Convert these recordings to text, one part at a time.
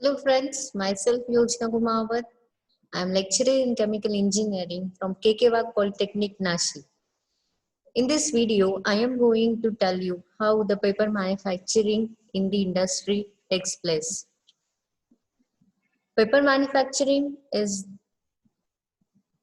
Hello friends, myself Yojna Kumawat. I am lecturer in chemical engineering from KK Wagh Polytechnic, Nashik. In this video, I am going to tell you how the paper manufacturing in the industry takes place. Paper manufacturing is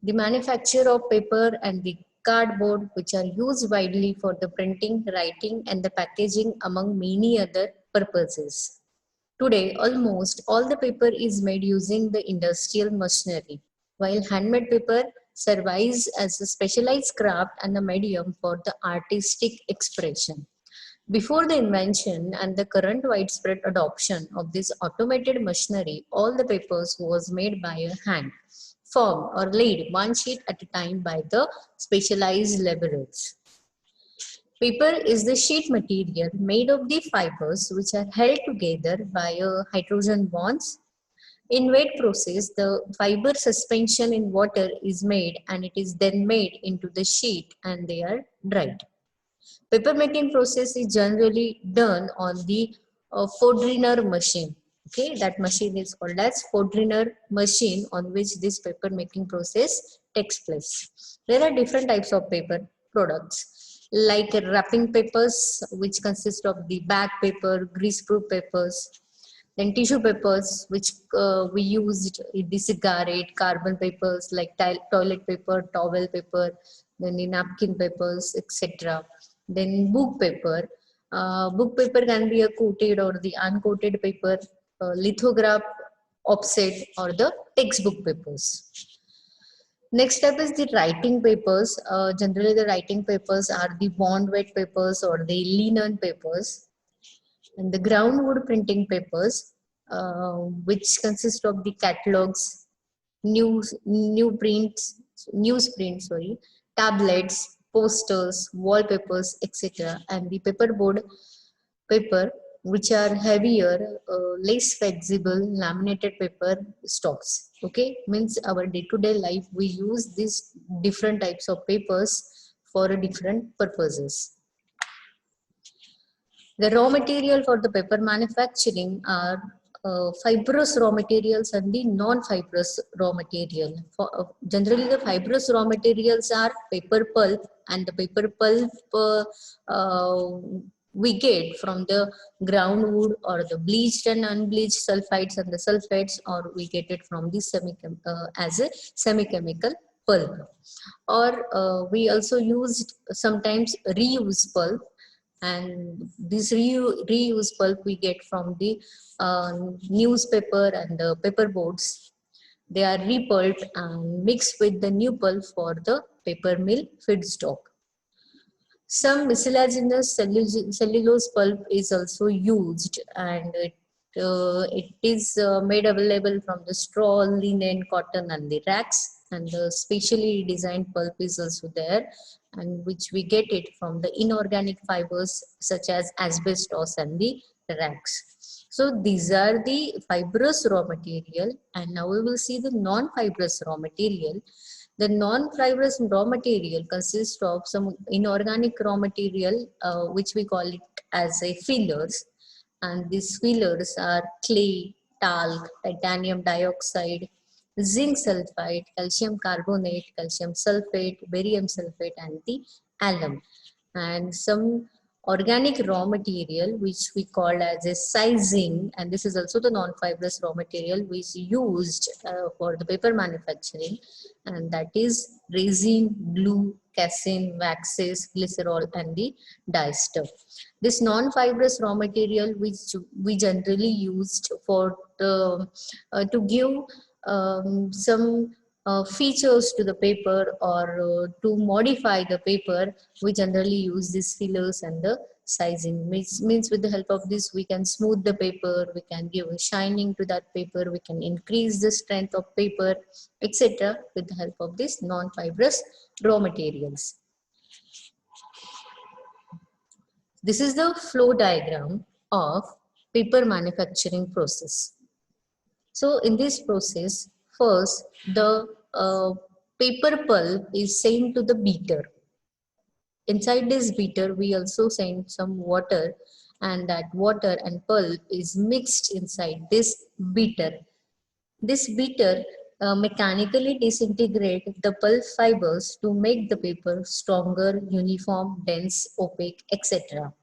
the manufacture of paper and the cardboard which are used widely for the printing, writing and the packaging among many other purposes. Today, almost all the paper is made using the industrial machinery, while handmade paper survives as a specialized craft and a medium for the artistic expression. Before the invention and the current widespread adoption of this automated machinery, all the papers was made by a hand, formed or laid one sheet at a time by the specialized laborers. Paper is the sheet material made of the fibers which are held together by hydrogen bonds. In wet process, the fiber suspension in water is made and it is then made into the sheet and they are dried. Paper making process is generally done on the Fodriner machine. Okay, that machine is called as Fodriner machine on which this paper making process takes place. There are different types of paper products like wrapping papers, which consist of the bag paper, greaseproof papers, then tissue papers, which we used in the cigarette, carbon papers like toilet paper, towel paper, then the napkin papers, etc. Then book paper. Book paper can be a coated or the uncoated paper, lithograph, offset, or the textbook papers. Next step is the writing papers. Generally, the writing papers are the bond weight papers or the linen papers, and the groundwood printing papers, which consist of the catalogs, newsprint, tablets, posters, wallpapers, etc., and the paperboard paper, which are heavier, less flexible, laminated paper stocks. Okay, means our day-to-day life we use these different types of papers for different purposes. The raw material for the paper manufacturing are fibrous raw materials and the non-fibrous raw material. Generally, the fibrous raw materials are paper pulp, and the paper pulp we get from the ground wood or the bleached and unbleached sulfides and the sulfates, or we get it from the as a semi-chemical pulp. Or we also used sometimes reuse pulp, and this reuse pulp we get from the newspaper and the paper boards. They are repulped and mixed with the new pulp for the paper mill feedstock. Some mucilaginous cellulose pulp is also used, and it is made available from the straw, linen, cotton, and the rags. And the specially designed pulp is also there, and which we get it from the inorganic fibers such as asbestos and the rags. So these are the fibrous raw material, and now we will see the non-fibrous raw material. The non-fibrous raw material consists of some inorganic raw material, which we call it as a fillers. And these fillers are clay, talc, titanium dioxide, zinc sulfide, calcium carbonate, calcium sulfate, barium sulfate, and the alum. And some organic raw material which we call as a sizing, and this is also the non-fibrous raw material which is used for the paper manufacturing, and that is resin, glue, casein, waxes, glycerol, and the diester. This non-fibrous raw material which we generally used for to give some features to the paper, or to modify the paper, we generally use these fillers and the sizing. Means with the help of this we can smooth the paper, we can give a shining to that paper, we can increase the strength of paper, etc., with the help of this non-fibrous raw materials. This is the flow diagram of paper manufacturing process. So in this process, first the paper pulp is sent to the beater. Inside this beater, we also send some water, and that water and pulp is mixed inside this beater. This beater mechanically disintegrates the pulp fibers to make the paper stronger, uniform, dense, opaque, etc.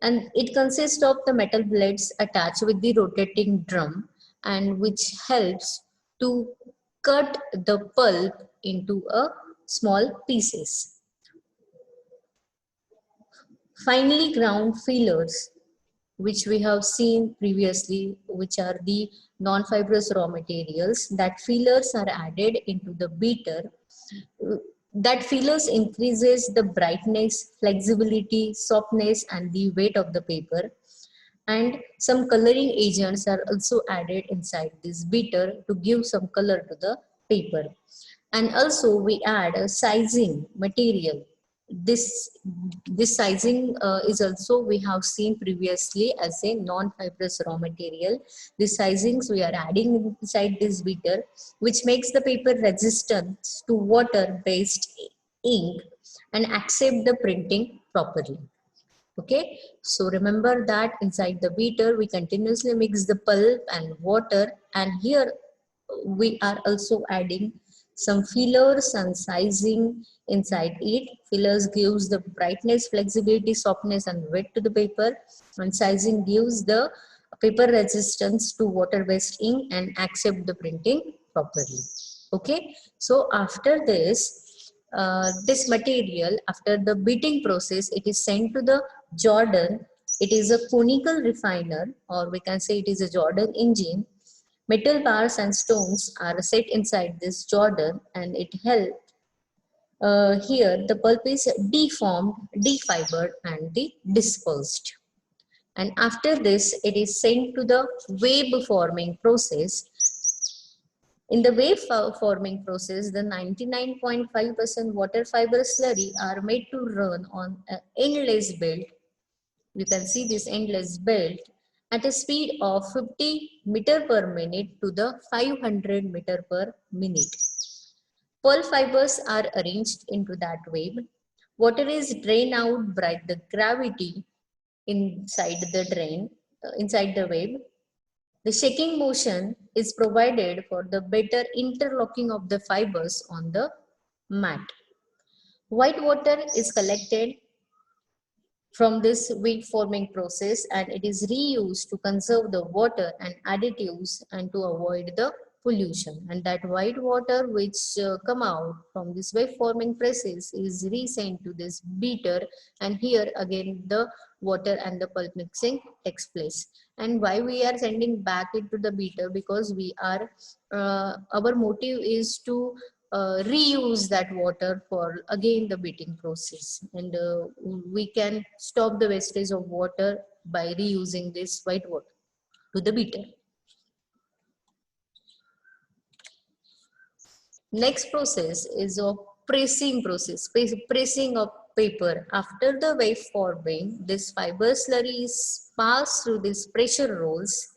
And it consists of the metal blades attached with the rotating drum, and which helps to cut the pulp into a small pieces. Finely ground fillers, which we have seen previously, which are the non-fibrous raw materials, that fillers are added into the beater. That fillers increases the brightness, flexibility, softness, and the weight of the paper. And some coloring agents are also added inside this beater to give some color to the paper. And also we add a sizing material. This sizing is also we have seen previously as a non-fibrous raw material. The sizings we are adding inside this beater, which makes the paper resistant to water based ink and accept the printing properly. Okay, so remember that inside the beater we continuously mix the pulp and water, and here we are also adding some fillers and sizing inside it. Fillers gives the brightness, flexibility, softness, and weight to the paper, and sizing gives the paper resistance to water-based ink and accept the printing properly. Okay, so after this material, after the beating process, it is sent to the Jordan. It is a conical refiner, or we can say it is a Jordan engine. Metal bars and stones are set inside this Jordan, and it helps. Here, the pulp is deformed, defibered, and dispersed. And after this, it is sent to the wave forming process. In the wave forming process, the 99.5% water fiber slurry are made to run on an endless belt. You can see this endless belt at a speed of 50 meter per minute to the 500 meter per minute. Pulp fibers are arranged into that wave. Water is drained out by the gravity inside the inside the wave. The shaking motion is provided for the better interlocking of the fibers on the mat. White water is collected from this wave forming process, and it is reused to conserve the water and additives and to avoid the pollution. And that white water which come out from this wave forming process is resent to this beater, and here again the water and the pulp mixing takes place. And why we are sending back it to the beater? Because we are our motive is to reuse that water for again the beating process, and we can stop the wastage of water by reusing this white water to the beater. Next process is of pressing process, pressing of paper. After the wave forming, this fiber slurry is passed through these pressure rolls.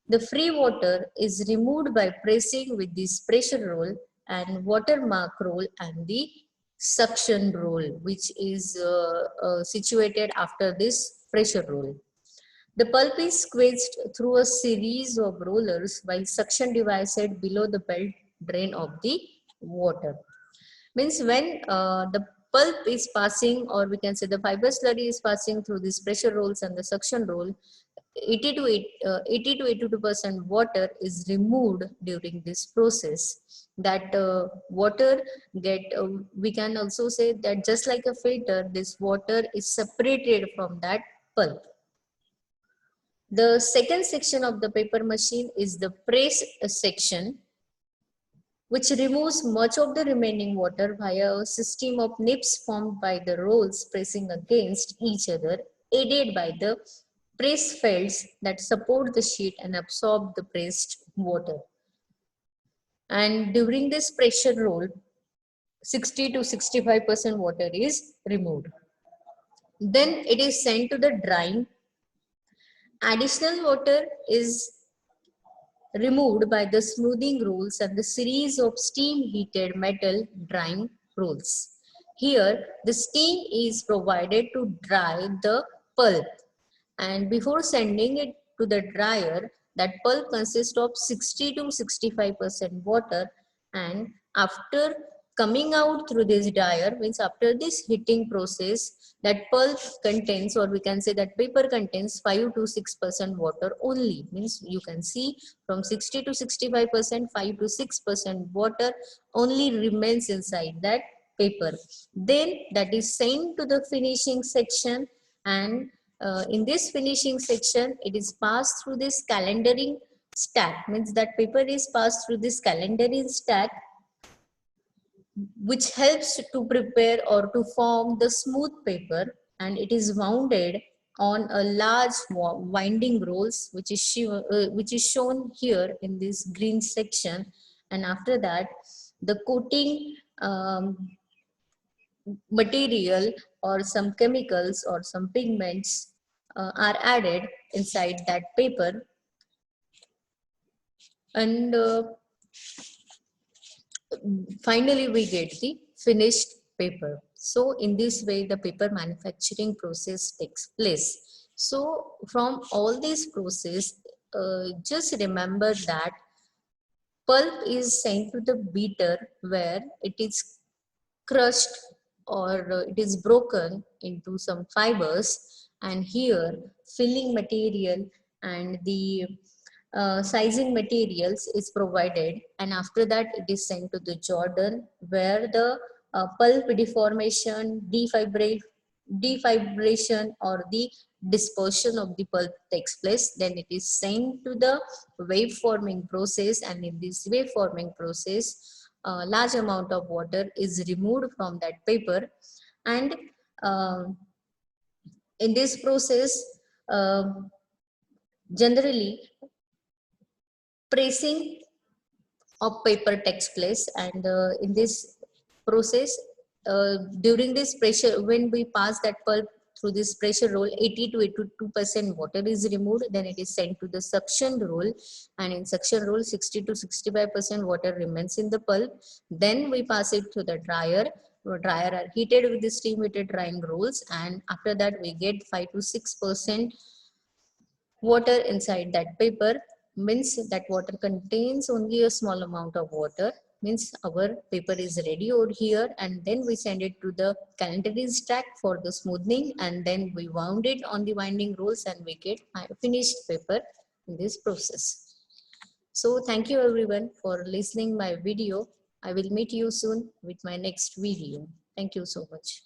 The free water is removed by pressing with this pressure roll and watermark roll and the suction roll, which is situated after this pressure roll. The pulp is squeezed through a series of rollers while suction device set below the belt drain of the water. Means when the pulp is passing, or we can say the fiber slurry is passing through these pressure rolls and the suction roll, 80 to 82% water is removed during this process. That water we can also say that just like a filter, this water is separated from that pulp. The second section of the paper machine is the press section, which removes much of the remaining water via a system of nips formed by the rolls pressing against each other, aided by the press felts that support the sheet and absorb the pressed water. And during this pressure roll, 60 to 65% water is removed. Then it is sent to the drying. Additional water is removed by the smoothing rolls and the series of steam heated metal drying rolls. Here, the steam is provided to dry the pulp. and before sending it to the dryer, that pulp consists of 60 to 65% water, and after coming out through this dryer, means after this heating process, that pulp contains, or we can say that paper contains 5 to 6% water only. Means you can see from 60 to 65%, 5 to 6% water only remains inside that paper. Then that is sent to the finishing section, and in this finishing section it is passed through this calendaring stack. Means that paper is passed through this calendaring stack, which helps to prepare or to form the smooth paper, and it is wounded on a large winding rolls, which is shown here in this green section. And after that, the coating material or some chemicals or some pigments are added inside that paper, and finally we get the finished paper. So in this way the paper manufacturing process takes place. So from all this process, just remember that pulp is sent to the beater, where it is crushed, or it is broken into some fibers, and here filling material and the sizing materials is provided, and after that it is sent to the Jordan, where the pulp deformation, defibration or the dispersion of the pulp takes place. Then it is sent to the wave forming process, and in this wave forming process a large amount of water is removed from that paper, and um in this process generally pressing of paper takes place. And in this process, during this pressure, when we pass that pulp through this pressure roll, 80 to 82% water is removed. Then it is sent to the suction roll, and in suction roll 60 to 65% water remains in the pulp. Then we pass it to the dryer. Dryer are heated with the steam heated drying rolls, and after that we get 5 to 6% water inside that paper. Means that water contains only a small amount of water. Means our paper is ready over here, and then we send it to the calendering stack for the smoothing, and then we wound it on the winding rolls, and we get finished paper in this process. So thank you everyone for listening my video. I will meet you soon with my next video. Thank you so much.